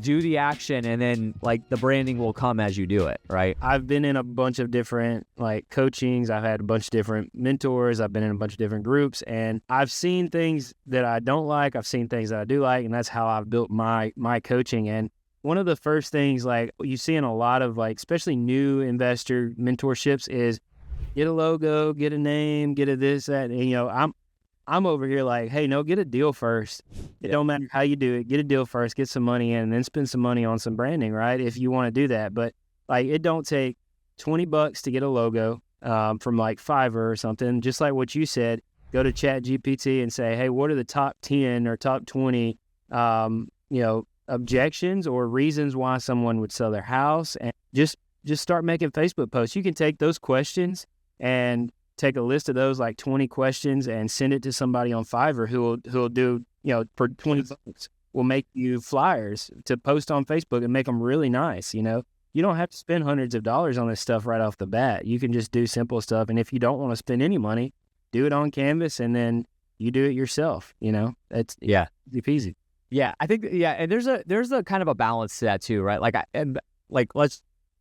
do the action and then like the branding will come as you do it, right? I've been in a bunch of different like coachings. I've had a bunch of different mentors. I've been in a bunch of different groups, and I've seen things that I don't like. I've seen things that I do like, and that's how I've built my coaching. And one of the first things like you see in a lot of like, especially new investor mentorships is get a logo, get a name, get a this, that. And, you know, I'm over here like, hey, no, get a deal first. It don't matter how you do it. Get a deal first, get some money in, and then spend some money on some branding, right? If you want to do that. But like, it don't take $20 to get a logo from like Fiverr or something. Just like what you said, go to ChatGPT and say, hey, what are the top 10 or top 20, objections or reasons why someone would sell their house? And just start making Facebook posts. You can take those questions and take a list of those like 20 questions and send it to somebody on Fiverr who'll do, for $20 will make you flyers to post on Facebook and make them really nice. You don't have to spend hundreds of dollars on this stuff right off the bat. You can just do simple stuff. And if you don't want to spend any money, do it on Canvas and then you do it yourself. It's easy peasy. Yeah, I think, and there's a kind of a balance to that too, right?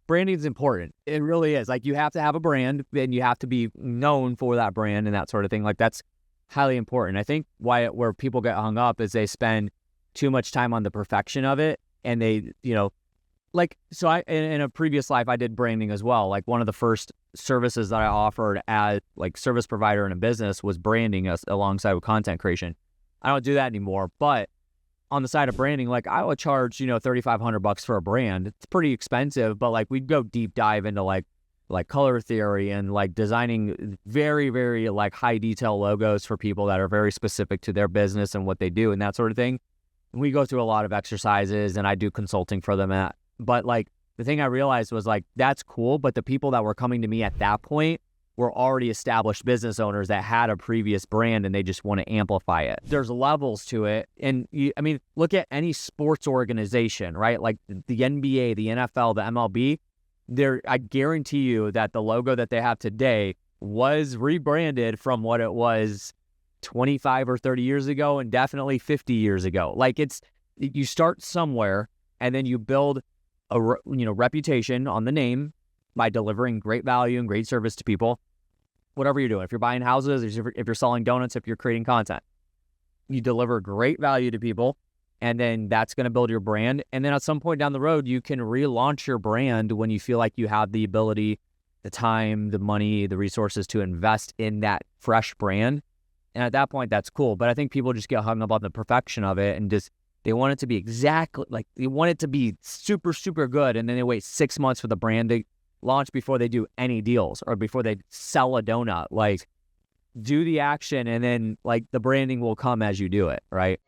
Branding is important. It really is. Like, you have to have a brand and you have to be known for that brand and that sort of thing. Like, that's highly important. I think where people get hung up is they spend too much time on the perfection of it. And they, so in a previous life, I did branding as well. Like, one of the first services that I offered as like service provider in a business was branding alongside with content creation. I don't do that anymore, but on the side of branding, like I would charge, $3,500 for a brand. It's pretty expensive, but like we'd go deep dive into like color theory and like designing very, very like high detail logos for people that are very specific to their business and what they do and that sort of thing. And we go through a lot of exercises and I do consulting for them. But like the thing I realized was like, that's cool. But the people that were coming to me at that point were already established business owners that had a previous brand and they just want to amplify it. There's levels to it. And look at any sports organization, right? Like the NBA, the NFL, the MLB, I guarantee you that the logo that they have today was rebranded from what it was 25 or 30 years ago and definitely 50 years ago. Like you start somewhere and then you build a reputation on the name by delivering great value and great service to people, whatever you're doing. If you're buying houses, if you're selling donuts, if you're creating content, you deliver great value to people, and then that's going to build your brand. And then at some point down the road, you can relaunch your brand when you feel like you have the ability, the time, the money, the resources to invest in that fresh brand. And at that point, that's cool. But I think people just get hung up on the perfection of it and just they want it to be exactly like they want it to be super, super good. And then they wait 6 months for the brand to launch before they do any deals or before they sell a donut. Like, do the action and then like the branding will come as you do it, right?